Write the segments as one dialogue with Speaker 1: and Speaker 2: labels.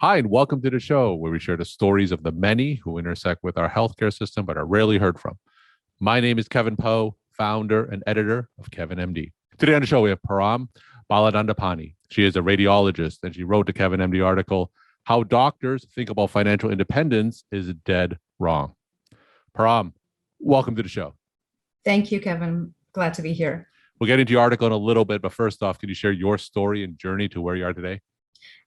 Speaker 1: Hi, and welcome to the show where we share the stories of the many who intersect with our healthcare system but are rarely heard from. My name is Kevin Poe, founder and editor of Kevin MD. Today on the show, we have Param Baladandapani. She is a radiologist, and she wrote the Kevin MD article, How Doctors Think About Financial Independence is Dead Wrong. Param, welcome to the show.
Speaker 2: Thank you, Kevin. Glad to be here.
Speaker 1: We'll get into your article in a little bit, but first off, can you share your story and journey to where you are today?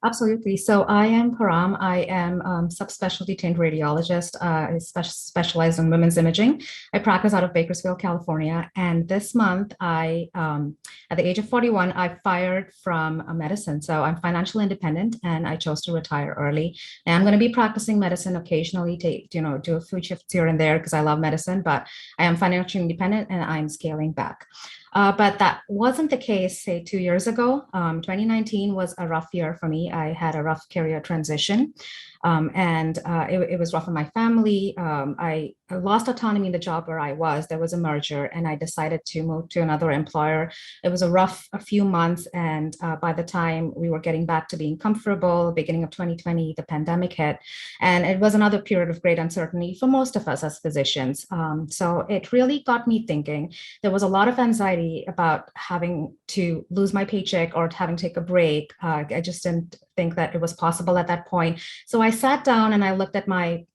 Speaker 2: Absolutely. So I am Param. I am subspecialty trained radiologist. I specialize in women's imaging. I practice out of Bakersfield, California. And this month, at the age of 41, I fired from medicine. So I'm financially independent, and I chose to retire early. And I'm going to be practicing medicine occasionally, do a few shifts here and there because I love medicine. But I am financially independent, and I'm scaling back. But that wasn't the case, say, 2 years ago. 2019 was a rough year for me. I had a rough career transition, and it was rough on my family. I lost autonomy in the job where I was. There was a merger, and I decided to move to another employer. It was a few months, and by the time we were getting back to being comfortable, beginning of 2020, the pandemic hit, and it was another period of great uncertainty for most of us as physicians. So it really got me thinking. There was a lot of anxiety about having to lose my paycheck or having to take a break. I just didn't think that it was possible at that point. So I sat down and I looked at I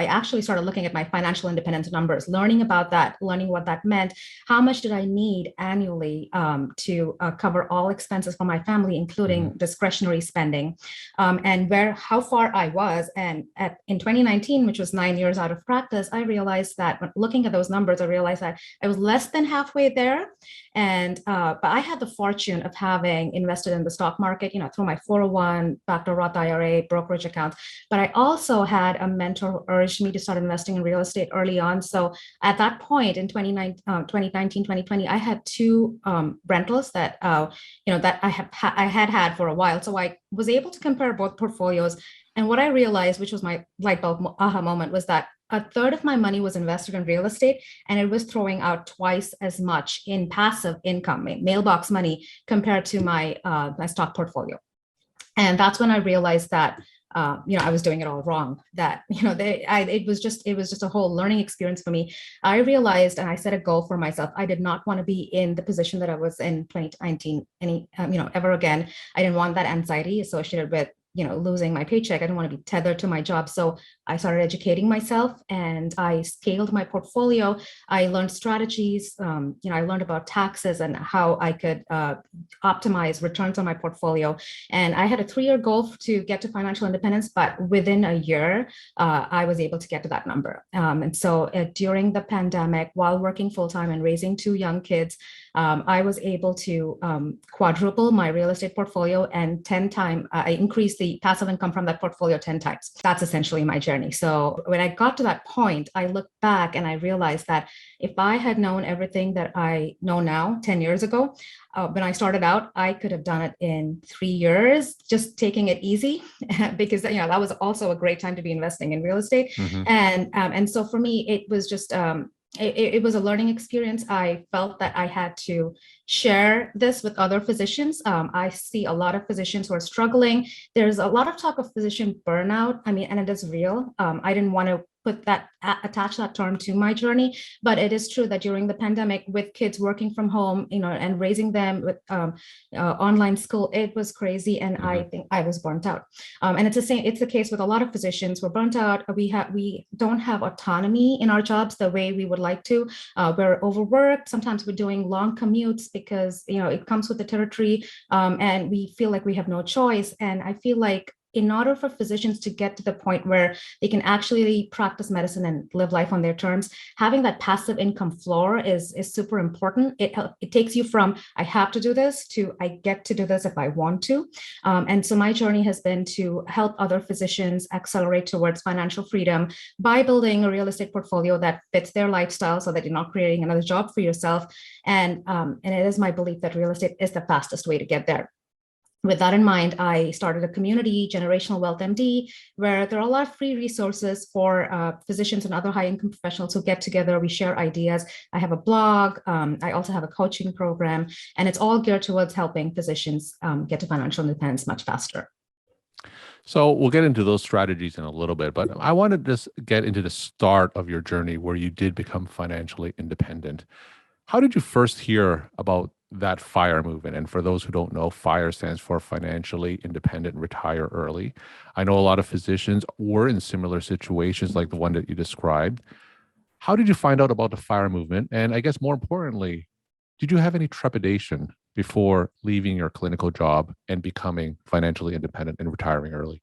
Speaker 2: actually started looking at my financial independence numbers, learning about that, learning what that meant. How much did I need annually to cover all expenses for my family, including discretionary spending, and how far I was. And in 2019, which was 9 years out of practice, I realized that when looking at those numbers, I realized that I was less than halfway there. But I had the fortune of having invested in the stock market, through my 401, back to Roth IRA, brokerage accounts. But I also had a mentor who urged me to start investing in real estate early on. So at that point in 2019, 2020, I had two rentals that I had for a while. So I was able to compare both portfolios. And what I realized, which was my light bulb aha moment, was that a third of my money was invested in real estate, and it was throwing out twice as much in passive income, mailbox money, compared to my stock portfolio. And that's when I realized that I was doing it all wrong. That it was just a whole learning experience for me. I realized, and I set a goal for myself. I did not want to be in the position that I was in 2019 ever again. I didn't want that anxiety associated with losing my paycheck. I didn't want to be tethered to my job. So I started educating myself, and I scaled my portfolio. I learned strategies. I learned about taxes and how I could optimize returns on my portfolio. And I had a 3-year goal to get to financial independence, but within a year, I was able to get to that number. And so during the pandemic, while working full-time and raising 2 young kids, I was able to quadruple my real estate portfolio, and 10 times I increased the passive income from that portfolio 10 times. That's essentially my journey. So when I got to that point, I looked back and I realized that if I had known everything that I know now 10 years ago, when I started out, I could have done it in 3 years, just taking it easy, because that was also a great time to be investing in real estate. And so for me, it was just it was a learning experience. I felt that I had to share this with other physicians. I see a lot of physicians who are struggling. There's a lot of talk of physician burnout. And it is real. I didn't want to attach that term to my journey, but it is true that during the pandemic, with kids working from home, and raising them with online school, it was crazy, and I think I was burnt out. And it's the case with a lot of physicians. We're burnt out. We don't have autonomy in our jobs the way we would like to. We're overworked. Sometimes we're doing long commutes because it comes with the territory, and we feel like we have no choice. And I feel like in order for physicians to get to the point where they can actually practice medicine and live life on their terms, having that passive income floor is super important. It takes you from I have to do this to I get to do this if I want to. And so my journey has been to help other physicians accelerate towards financial freedom by building a real estate portfolio that fits their lifestyle, so that you're not creating another job for yourself. And it is my belief that real estate is the fastest way to get there. With that in mind, I started a community, Generational Wealth MD, where there are a lot of free resources for physicians and other high-income professionals who get together. We share ideas. I have a blog. I also have a coaching program, and it's all geared towards helping physicians get to financial independence much faster.
Speaker 1: So we'll get into those strategies in a little bit, but I want to just get into the start of your journey where you did become financially independent. How did you first hear about that FIRE movement? And for those who don't know, FIRE stands for Financially Independent Retire Early. I know a lot of physicians were in similar situations like the one that you described. How did you find out about the FIRE movement? And I guess more importantly, did you have any trepidation before leaving your clinical job and becoming financially independent and retiring early?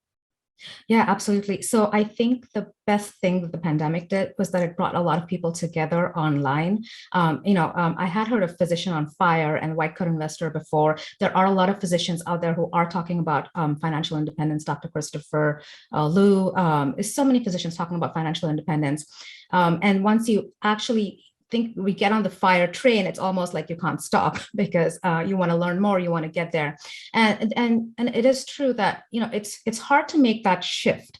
Speaker 2: Yeah, absolutely. So I think the best thing that the pandemic did was that it brought a lot of people together online. I had heard of Physician on Fire and White Coat Investor before. There are a lot of physicians out there who are talking about financial independence. Dr. Christopher Liu, is so many physicians talking about financial independence. And once you actually think we get on the FIRE train, it's almost like you can't stop because you want to learn more, you want to get there, and it is true that it's hard to make that shift.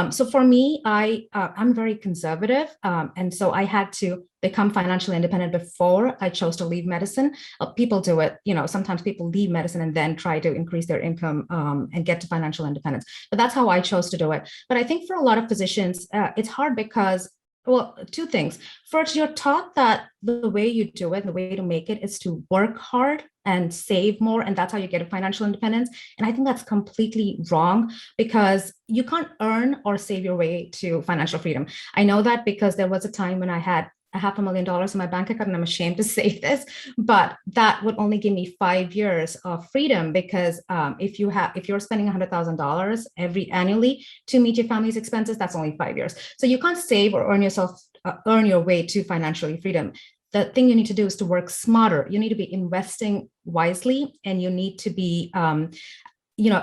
Speaker 2: So for me, I'm very conservative, and so I had to become financially independent before I chose to leave medicine. People do it, sometimes people leave medicine and then try to increase their income and get to financial independence. But that's how I chose to do it. But I think for a lot of physicians, it's hard because, well, two things. First, you're taught that the way you do it, the way to make it is to work hard and save more. And that's how you get to financial independence. And I think that's completely wrong because you can't earn or save your way to financial freedom. I know that because there was a time when I had $500,000 in my bank account, and I'm ashamed to say this, but that would only give me 5 years of freedom because if you're spending $100,000 annually to meet your family's expenses, that's only 5 years. So you can't save or earn your way to financially freedom. The thing you need to do is to work smarter. You need to be investing wisely, and you need to be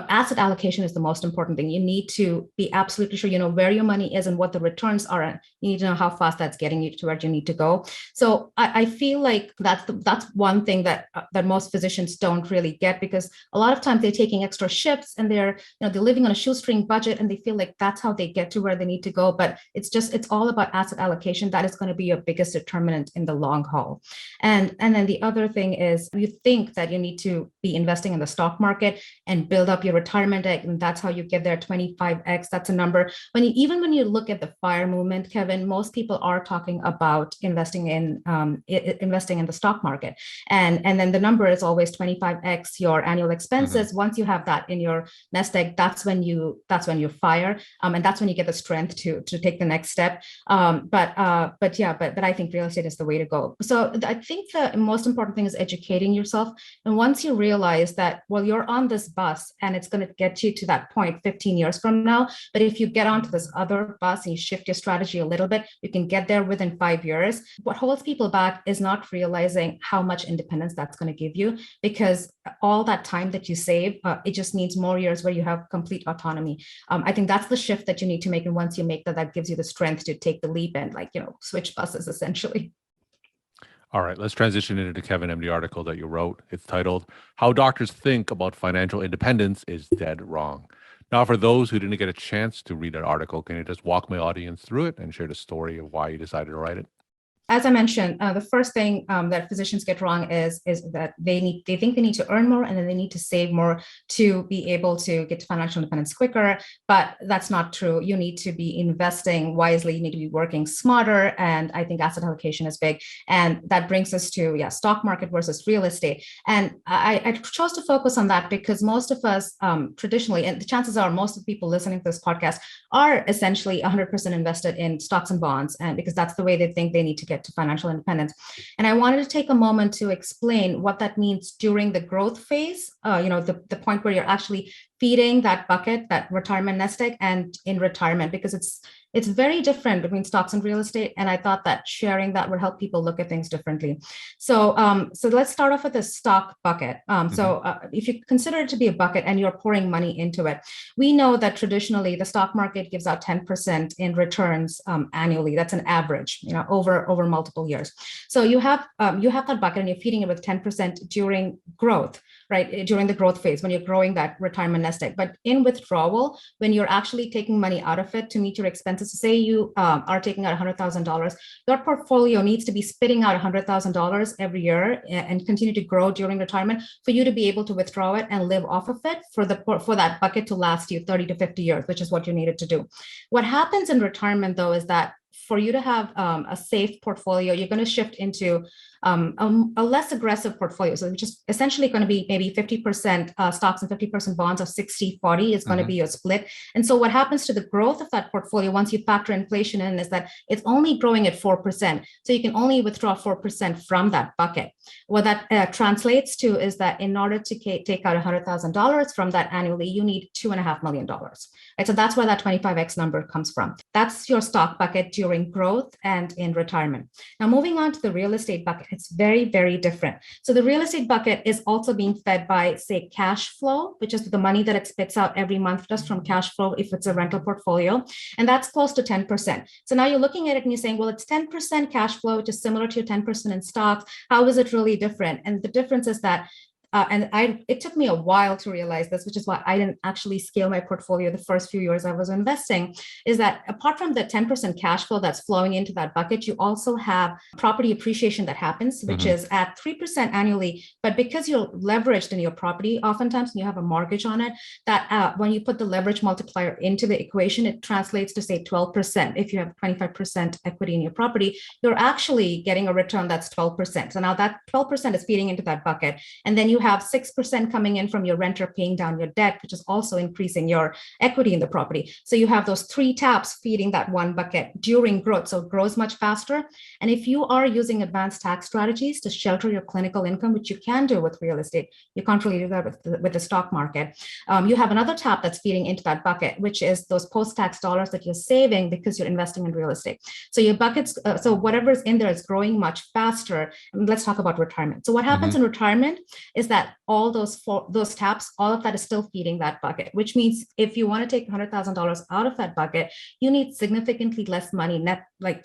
Speaker 2: asset allocation is the most important thing. You need to be absolutely sure you know where your money is and what the returns are. And you need to know how fast that's getting you to where you need to go. So I feel like that's one thing that most physicians don't really get, because a lot of times they're taking extra shifts and they're living on a shoestring budget and they feel like that's how they get to where they need to go. But it's all about asset allocation. That is going to be your biggest determinant in the long haul. And then the other thing is, you think that you need to be investing in the stock market and build up your retirement egg, and that's how you get there. 25x, that's a number. When you look at the FIRE movement, Kevin, most people are talking about investing in the stock market, and then the number is always 25x your annual expenses. Mm-hmm. Once you have that in your nest egg, that's when you FIRE, and that's when you get the strength to take the next step. But I think real estate is the way to go. So I think the most important thing is educating yourself, and once you realize that, well, you're on this bus and it's going to get you to that point 15 years from now. But if you get onto this other bus and you shift your strategy a little bit, you can get there within 5 years. What holds people back is not realizing how much independence that's going to give you, because all that time that you save, it just means more years where you have complete autonomy. I think that's the shift that you need to make. And once you make that gives you the strength to take the leap and switch buses essentially.
Speaker 1: All right, let's transition into the Kevin MD article that you wrote. It's titled, How Doctors Think About Financial Independence is Dead Wrong. Now, for those who didn't get a chance to read that article, can you just walk my audience through it and share the story of why you decided to write it?
Speaker 2: As I mentioned, the first thing that physicians get wrong is that they think they need to earn more and then they need to save more to be able to get to financial independence quicker. But that's not true. You need to be investing wisely. You need to be working smarter. And I think asset allocation is big. And that brings us to stock market versus real estate. And I chose to focus on that because most of us traditionally, and the chances are most of the people listening to this podcast are essentially 100% invested in stocks and bonds, and because that's the way they think they need to get to financial independence. And I wanted to take a moment to explain what that means during the growth phase, the point where you're actually feeding that bucket, that retirement nest egg, and in retirement, because it's very different between stocks and real estate. And I thought that sharing that would help people look at things differently. So let's start off with the stock bucket. So if you consider it to be a bucket and you're pouring money into it, we know that traditionally the stock market gives out 10% in returns annually. That's an average, over multiple years. So you have that bucket and you're feeding it with 10% during growth, right? During the growth phase, when you're growing that retirement nest egg. But in withdrawal, when you're actually taking money out of it to meet your expenses, so say you are taking out $100,000, your portfolio needs to be spitting out $100,000 every year and continue to grow during retirement for you to be able to withdraw it and live off of it for that bucket to last you 30 to 50 years, which is what you needed to do. What happens in retirement, though, is that for you to have a safe portfolio, you're going to shift into a less aggressive portfolio. So which is essentially going to be maybe 50% stocks and 50% bonds, or 60-40 is going to be your split. And so what happens to the growth of that portfolio once you factor inflation in is that it's only growing at 4%. So you can only withdraw 4% from that bucket. What that translates to is that in order to take out $100,000 from that annually, you need $2.5 million. Right? So that's where that 25x number comes from. That's your stock bucket during growth and in retirement. Now, moving on to the real estate bucket, it's very, very different. So the real estate bucket is also being fed by, say, cash flow, which is the money that it spits out every month just from cash flow if it's a rental portfolio. And that's close to 10%. So now you're looking at it and you're saying, well, it's 10% cash flow, which is similar to your 10% in stocks. How is it really different? And the difference is that it took me a while to realize this, which is why I didn't actually scale my portfolio the first few years I was investing, is that apart from the 10% cash flow that's flowing into that bucket, you also have property appreciation that happens, which is at 3% annually. But because you're leveraged in your property, oftentimes when you have a mortgage on it, that when you put the leverage multiplier into the equation, it translates to, say, 12%. If you have 25% equity in your property, you're actually getting a return that's 12%. So now that 12% is feeding into that bucket. And then you have 6% coming in from your renter paying down your debt, which is also increasing your equity in the property. So you have those three taps feeding that one bucket during growth. So it grows much faster. And if you are using advanced tax strategies to shelter your clinical income, which you can do with real estate, you can't really do that with the stock market. You have another tap that's feeding into that bucket, which is those post-tax dollars that you're saving because you're investing in real estate. So your buckets, so whatever's in there is growing much faster. And let's talk about retirement. So what happens in retirement is that all those taps, all of that is still feeding that bucket, which means if you want to take $100,000 out of that bucket, you need significantly less money,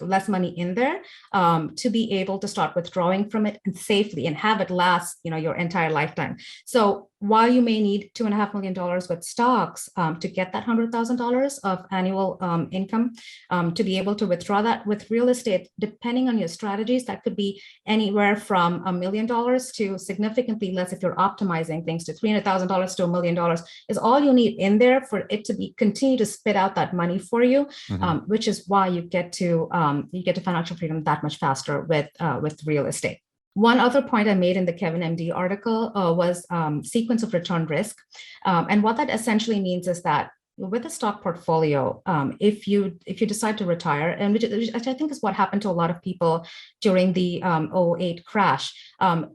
Speaker 2: less money in there to be able to start withdrawing from it and safely and have it last, your entire lifetime. So while you may need $2.5 million with stocks to get that $100,000 of annual income, to be able to withdraw that with real estate, depending on your strategies, that could be anywhere from $1 million to significantly less if you're optimizing things to $300,000 to $1 million is all you need in there for it to continue to spit out that money for you, which is why you get to financial freedom that much faster with real estate. One other point I made in the Kevin MD article was sequence of return risk. And what that essentially means is that with a stock portfolio, if you decide to retire, and which I think is what happened to a lot of people during the 2008 crash,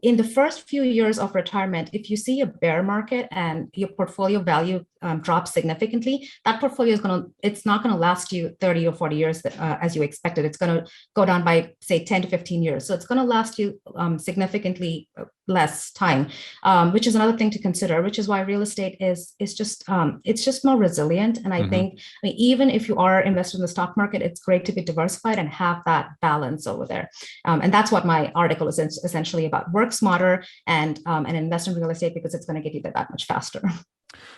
Speaker 2: in the first few years of retirement, if you see a bear market and your portfolio value drops significantly, that portfolio it's not going to last you 30 or 40 years as you expected. It's going to go down by, say, 10 to 15 years. So it's going to last you significantly less time, which is another thing to consider, which is why real estate is just it's just more resilient. And I think even if you are invested in the stock market, it's great to be diversified and have that balance over there. And that's what my article is essentially about. Work smarter and invest in real estate because it's going to get you there that much faster.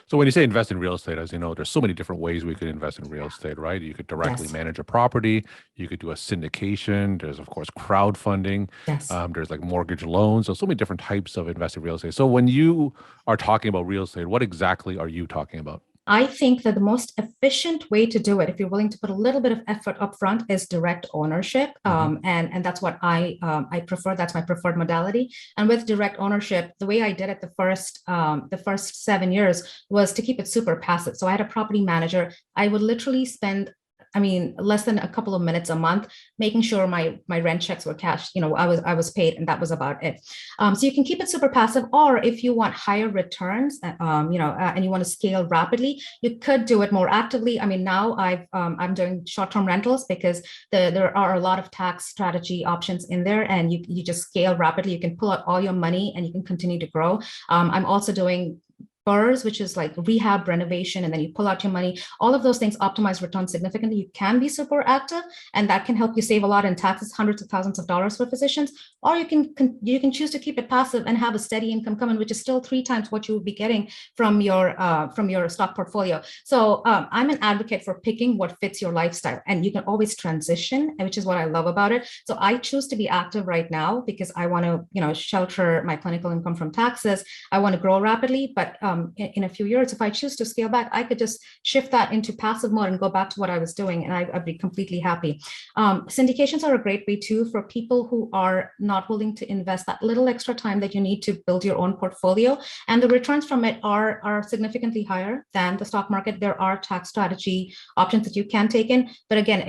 Speaker 1: So when you say invest in real estate, as you know, there's so many different ways we could invest in real estate, right? You could directly manage a property. You could do a syndication. There's, of course, crowdfunding. There's like mortgage loans. So many different types of investing in real estate. So when you are talking about real estate, what exactly are you talking about?
Speaker 2: I think that the most efficient way to do it, if you're willing to put a little bit of effort up front, is direct ownership. And that's what I prefer. That's my preferred modality. And with direct ownership, the way I did it the first 7 years was to keep it super passive. So I had a property manager. I would literally spend less than a couple of minutes a month, making sure my rent checks were cashed. I was paid, and that was about it. So you can keep it super passive, or if you want higher returns, and you want to scale rapidly, you could do it more actively. Now I'm doing short-term rentals because there are a lot of tax strategy options in there, and you just scale rapidly. You can pull out all your money, and you can continue to grow. I'm also doing PERS, which is like rehab, renovation, and then you pull out your money. All of those things optimize returns significantly. You can be super active, and that can help you save a lot in taxes, hundreds of thousands of dollars for physicians. Or you can choose to keep it passive and have a steady income coming, which is still 3 times what you would be getting from your stock portfolio. So I'm an advocate for picking what fits your lifestyle, and you can always transition, which is what I love about it. So I choose to be active right now because I want to, shelter my clinical income from taxes. I want to grow rapidly, but in a few years, if I choose to scale back, I could just shift that into passive mode and go back to what I was doing, and I'd be completely happy. Syndications are a great way too for people who are not willing to invest that little extra time that you need to build your own portfolio, and the returns from it are significantly higher than the stock market. There are tax strategy options that you can take in, but again,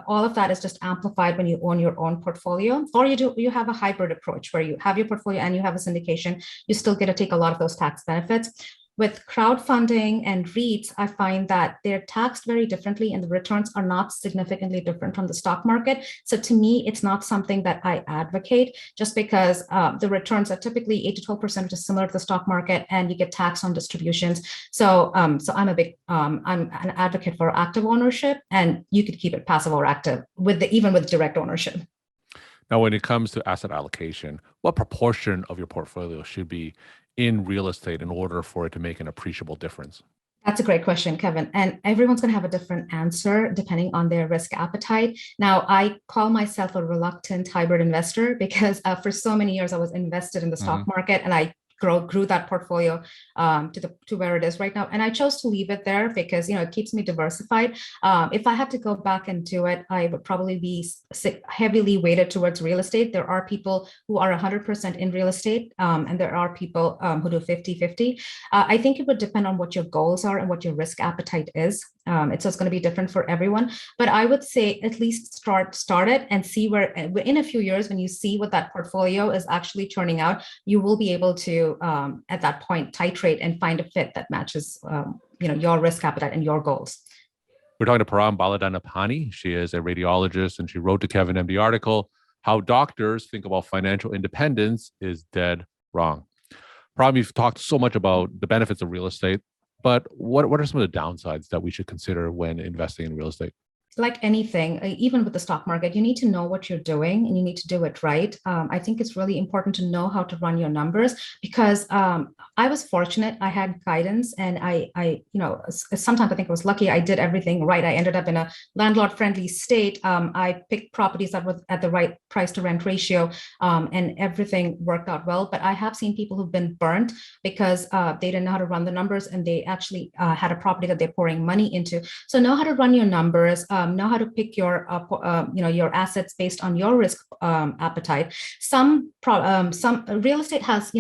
Speaker 2: all of that is just amplified when you own your own portfolio, or you have a hybrid approach where you have your portfolio and you have a syndication. You still get to take a lot of those tax benefits. With crowdfunding and REITs, I find that they're taxed very differently and the returns are not significantly different from the stock market. So to me, it's not something that I advocate, just because the returns are typically 8 to 12%, which is similar to the stock market, and you get taxed on distributions. So I'm an advocate for active ownership, and you could keep it passive or active even with direct ownership.
Speaker 1: Now, when it comes to asset allocation, what proportion of your portfolio should be in real estate in order for it to make an appreciable difference?
Speaker 2: That's a great question, Kevin. And everyone's going to have a different answer depending on their risk appetite. Now, I call myself a reluctant hybrid investor because for so many years I was invested in the stock market, and I grew that portfolio to where it is right now. And I chose to leave it there because, it keeps me diversified. If I had to go back and do it, I would probably be heavily weighted towards real estate. There are people who are 100% in real estate, and there are people who do 50-50. I think it would depend on what your goals are and what your risk appetite is. It's going to be different for everyone, but I would say at least start it and see where in a few years, when you see what that portfolio is actually turning out, you will be able to at that point titrate and find a fit that matches your risk appetite and your goals.
Speaker 1: We're talking to Param Baladandapani. She is a radiologist, and she wrote to Kevin MD article, How Doctors Think About Financial Independence is Dead Wrong. Param, you've talked so much about the benefits of real estate, but what are some of the downsides that we should consider when investing in real estate?
Speaker 2: Like anything, even with the stock market, you need to know what you're doing and you need to do it right. I think it's really important to know how to run your numbers because I was fortunate. I had guidance, and I sometimes I think I was lucky. I did everything right. I ended up in a landlord-friendly state. I picked properties that were at the right price to rent ratio, and everything worked out well. But I have seen people who've been burnt because they didn't know how to run the numbers, and they actually had a property that they're pouring money into. So know how to run your numbers. Know how to pick your assets based on your risk appetite. Some real estate has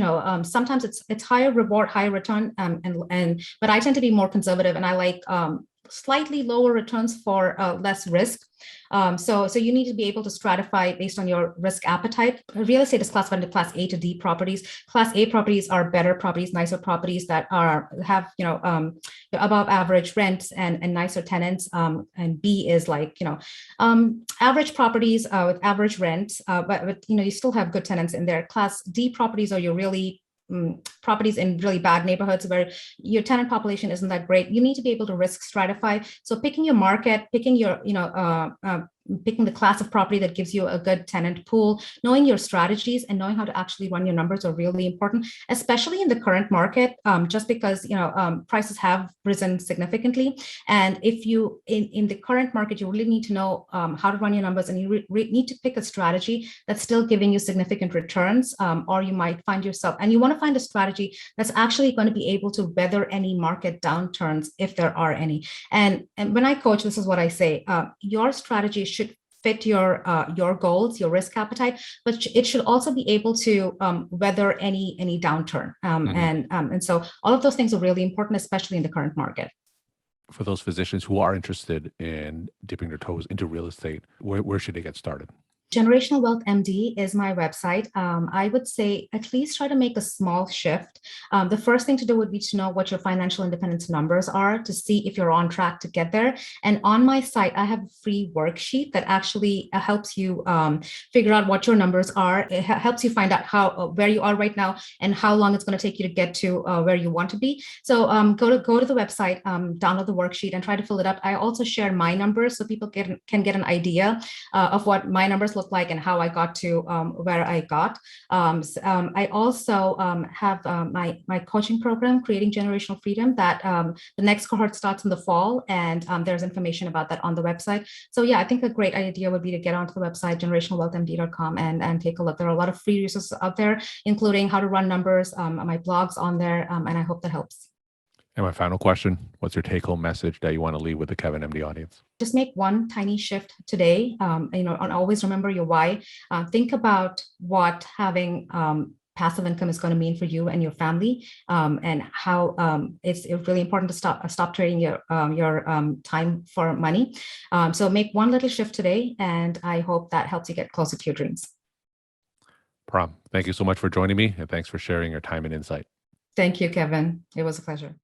Speaker 2: sometimes it's higher reward, higher return, but I tend to be more conservative, and I like slightly lower returns for less risk. So you need to be able to stratify based on your risk appetite. Real estate is classified into Class A to D properties. Class A properties are better properties, nicer properties that have above average rents and nicer tenants. And B is like average properties with average rents, but you still have good tenants in there. Class D properties are your really properties in really bad neighborhoods where your tenant population isn't that great. You need to be able to risk stratify. So picking your market, picking your, picking the class of property that gives you a good tenant pool, knowing your strategies and knowing how to actually run your numbers are really important, especially in the current market, just because, prices have risen significantly. And if you, in the current market, you really need to know how to run your numbers, and you need to pick a strategy that's still giving you significant returns, or you might find yourself, and you want to find a strategy that's actually going to be able to weather any market downturns if there are any. And when I coach, this is what I say, your strategy should fit your goals, your risk appetite, but it should also be able to weather any downturn. And so all of those things are really important, especially in the current market.
Speaker 1: For those physicians who are interested in dipping their toes into real estate, where should they get started?
Speaker 2: Generational Wealth MD is my website. I would say at least try to make a small shift. The first thing to do would be to know what your financial independence numbers are to see if you're on track to get there. And on my site, I have a free worksheet that actually helps you figure out what your numbers are. It helps you find out how where you are right now and how long it's going to take you to get to where you want to be. So go to the website, download the worksheet, and try to fill it up. I also share my numbers so people can get an idea of what my numbers look like and how I got to where I got. I also have my coaching program, Creating Generational Freedom, that the next cohort starts in the fall, and there's information about that on the website. So yeah, I think a great idea would be to get onto the website, generationalwealthmd.com, and take a look. There are a lot of free resources out there, including how to run numbers, my blog's on there, and I hope that helps.
Speaker 1: And my final question, what's your take-home message that you want to leave with the Kevin MD audience?
Speaker 2: Just make one tiny shift today, and always remember your why. Think about what having passive income is going to mean for you and your family, and how it's really important to stop trading your time for money. So make one little shift today, and I hope that helps you get closer to your dreams.
Speaker 1: Param, thank you so much for joining me, and thanks for sharing your time and insight.
Speaker 2: Thank you, Kevin. It was a pleasure.